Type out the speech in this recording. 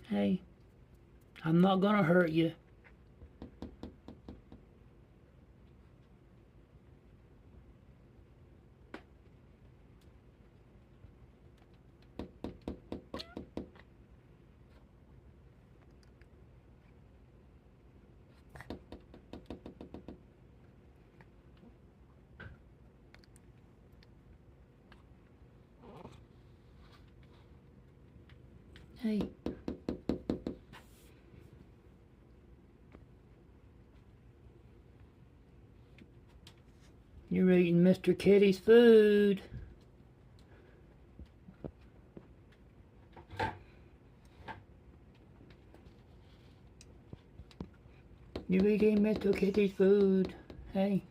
Hey, I'm not gonna hurt you. Hey. You're eating Mr. Kitty's food. You're eating Mr. Kitty's food. Hey.